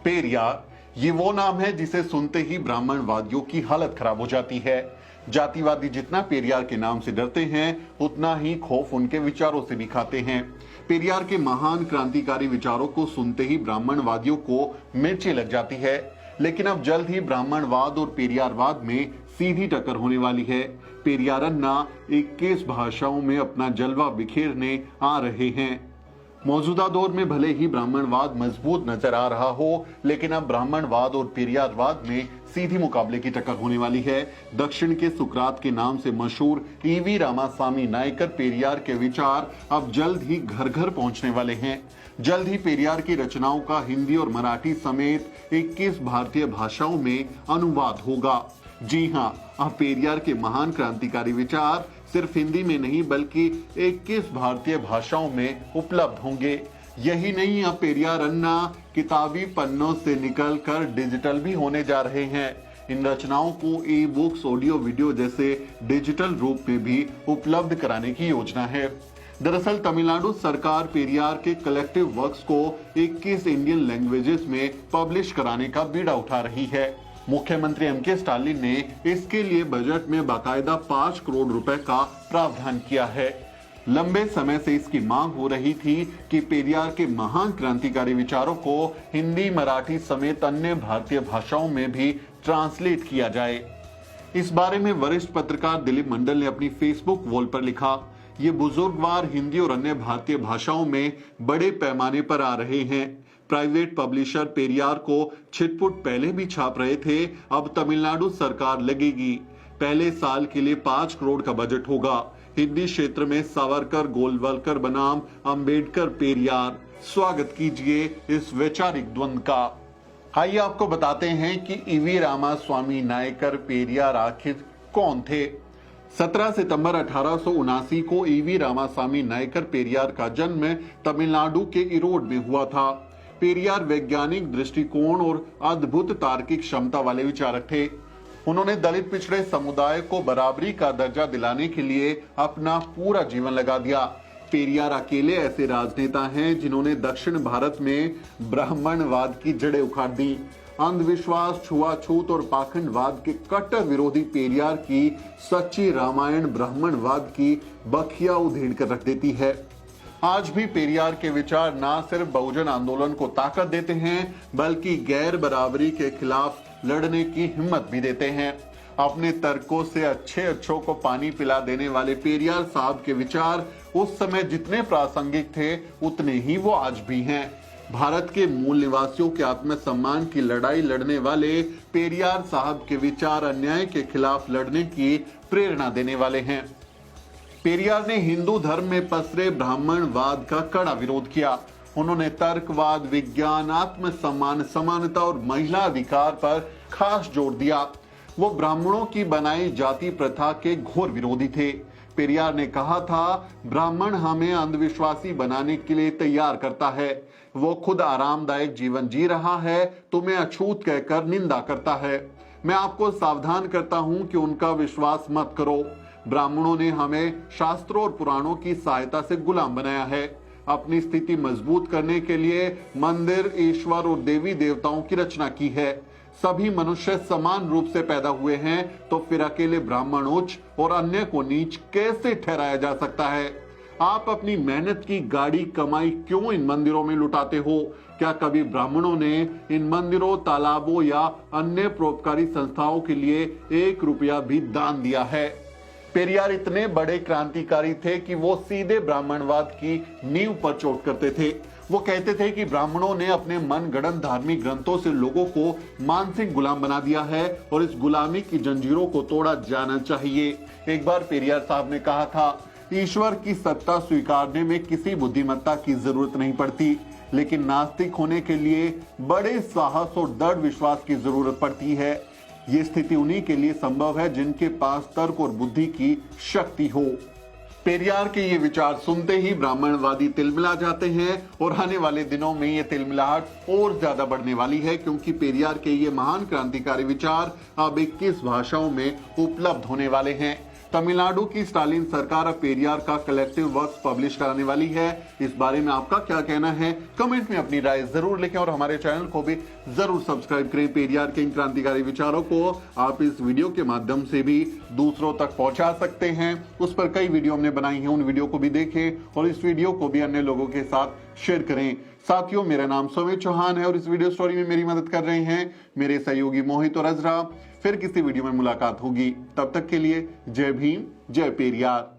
पेरियार, ये वो नाम है जिसे सुनते ही ब्राह्मणवादियों की हालत खराब हो जाती है। जातिवादी जितना पेरियार के नाम से डरते हैं, उतना ही खौफ उनके विचारों से भी खाते हैं। पेरियार के महान क्रांतिकारी विचारों को सुनते ही ब्राह्मणवादियों को मिर्ची लग जाती है। लेकिन अब जल्द ही ब्राह्मणवाद और पेरियारवाद में सीधी टक्कर होने वाली है। पेरियारन्ना 21 भाषाओं में अपना जलवा बिखेरने आ रहे हैं। मौजूदा दौर में भले ही ब्राह्मणवाद मजबूत नजर आ रहा हो, लेकिन अब ब्राह्मणवाद और पेरियारवाद में सीधी मुकाबले की टक्कर होने वाली है। दक्षिण के सुकरात के नाम से मशहूर ईवी रामास्वामी नायकर पेरियार के विचार अब जल्द ही घर घर पहुंचने वाले हैं। जल्द ही पेरियार की रचनाओं का हिंदी और मराठी समेत 21 भारतीय भाषाओं में अनुवाद होगा। जी हाँ, अब पेरियार के महान क्रांतिकारी विचार सिर्फ हिंदी में नहीं बल्कि 21 भारतीय भाषाओं में उपलब्ध होंगे। यही नहीं, अब पेरियारन्ना किताबी पन्नों से निकलकर डिजिटल भी होने जा रहे हैं। इन रचनाओं को ई बुक्स, ऑडियो वीडियो जैसे डिजिटल रूप में भी उपलब्ध कराने की योजना है। दरअसल तमिलनाडु सरकार पेरियार के कलेक्टिव वर्क्स को 21 इंडियन लैंग्वेजेस में पब्लिश कराने का बीड़ा उठा रही है। मुख्यमंत्री एम.के. स्टालिन ने इसके लिए बजट में बाकायदा 5 करोड़ रुपए का प्रावधान किया है। लंबे समय से इसकी मांग हो रही थी कि पेरियार के महान क्रांतिकारी विचारों को हिंदी, मराठी समेत अन्य भारतीय भाषाओं में भी ट्रांसलेट किया जाए। इस बारे में वरिष्ठ पत्रकार दिलीप मंडल ने अपनी फेसबुक वॉल पर लिखा, ये बुजुर्गवार हिंदी और अन्य भारतीय भाषाओं में बड़े पैमाने पर आ रहे हैं। प्राइवेट पब्लिशर पेरियार को छिटपुट पहले भी छाप रहे थे, अब तमिलनाडु सरकार लगेगी। पहले साल के लिए 5 करोड़ का बजट होगा। हिंदी क्षेत्र में सावरकर, गोलवलकर बनाम अंबेडकर, पेरियार। स्वागत कीजिए इस वैचारिक द्वंद का। आइए आपको बताते हैं कि ईवी रामास्वामी नायकर पेरियार आखिर कौन थे। 17 सितंबर 1879 को ईवी रामास्वामी नायकर पेरियार का जन्म तमिलनाडु के इरोड में हुआ था। पेरियार वैज्ञानिक दृष्टिकोण और अद्भुत तार्किक क्षमता वाले विचारक थे। उन्होंने दलित पिछड़े समुदाय को बराबरी का दर्जा दिलाने के लिए अपना पूरा जीवन लगा दिया। पेरियार अकेले ऐसे राजनेता हैं जिन्होंने दक्षिण भारत में ब्राह्मणवाद की जड़ें उखाड़ दी। अंधविश्वास, छुआछूत और पाखंडवाद के कट्टर विरोधी पेरियार की सच्ची रामायण ब्राह्मणवाद की बखिया उधेड़ कर रख देती है। आज भी पेरियार के विचार ना सिर्फ बहुजन आंदोलन को ताकत देते हैं, बल्कि गैर बराबरी के खिलाफ लड़ने की हिम्मत भी देते हैं। अपने तर्कों से अच्छों को पानी पिला देने वाले पेरियार साहब के विचार उस समय जितने प्रासंगिक थे, उतने ही वो आज भी हैं। भारत के मूल निवासियों के आत्मसम्मान की लड़ाई लड़ने वाले पेरियार साहब के विचार अन्याय के खिलाफ लड़ने की प्रेरणा देने वाले हैं। पेरियार ने हिंदू धर्म में पसरे ब्राह्मणवाद का कड़ा विरोध किया। उन्होंने तर्कवाद, विज्ञान, आत्मसम्मान, समानता और महिला अधिकार पर खास जोर दिया। वो ब्राह्मणों की बनाई जाति प्रथा के घोर विरोधी थे। पेरियार ने कहा था, ब्राह्मण हमें अंधविश्वासी बनाने के लिए तैयार करता है। वो खुद आरामदायक जीवन जी रहा है, तुम्हें अछूत कहकर निंदा करता है। मैं आपको सावधान करता हूं कि उनका विश्वास मत करो। ब्राह्मणों ने हमें शास्त्रों और पुराणों की सहायता से गुलाम बनाया है। अपनी स्थिति मजबूत करने के लिए मंदिर, ईश्वर और देवी देवताओं की रचना की है। सभी मनुष्य समान रूप से पैदा हुए हैं, तो फिर अकेले ब्राह्मण उच्च और अन्य को नीच कैसे ठहराया जा सकता है? आप अपनी मेहनत की गाड़ी कमाई क्यों इन मंदिरों में लुटाते हो? क्या कभी ब्राह्मणों ने इन मंदिरों, तालाबों या अन्य परोपकारी संस्थाओं के लिए 1 रुपया भी दान दिया है? पेरियार इतने बड़े क्रांतिकारी थे कि वो सीधे ब्राह्मणवाद की नींव पर चोट करते थे। वो कहते थे कि ब्राह्मणों ने अपने मनगढ़ंत धार्मिक ग्रंथों से लोगों को मानसिक गुलाम बना दिया है और इस गुलामी की जंजीरों को तोड़ा जाना चाहिए। एक बार पेरियार साहब ने कहा था, ईश्वर की सत्ता स्वीकारने में किसी बुद्धिमत्ता की जरूरत नहीं पड़ती, लेकिन नास्तिक होने के लिए बड़े साहस और दृढ़ विश्वास की जरूरत पड़ती है। ये स्थिति उन्हीं के लिए संभव है जिनके पास तर्क और बुद्धि की शक्ति हो। पेरियार के ये विचार सुनते ही ब्राह्मणवादी तिलमिला जाते हैं और आने वाले दिनों में ये तिलमिलाहट और ज्यादा बढ़ने वाली है, क्योंकि पेरियार के ये महान क्रांतिकारी विचार अब 21 भाषाओं में उपलब्ध होने वाले हैं। तमिलनाडु की स्टालिन सरकार अब पेरियार का कलेक्टिव वर्क्स पब्लिश कराने वाली है। इस बारे में आपका क्या कहना है? कमेंट में अपनी राय जरूर लिखें और हमारे चैनल को भी जरूर सब्सक्राइब करें। पेरियार के इन क्रांतिकारी विचारों को आप इस वीडियो के माध्यम से भी दूसरों तक पहुंचा सकते हैं। उस पर कई वीडियो हमने बनाई हैं, उन वीडियो को भी देखें और इस वीडियो को भी अन्य लोगों के साथ शेयर करें। साथियों, मेरा नाम सुमित चौहान है और इस वीडियो स्टोरी में मेरी मदद कर रहे हैं मेरे सहयोगी मोहित और अजरा। फिर किसी वीडियो में मुलाकात होगी, तब तक के लिए जय भीम, जय पेरियार।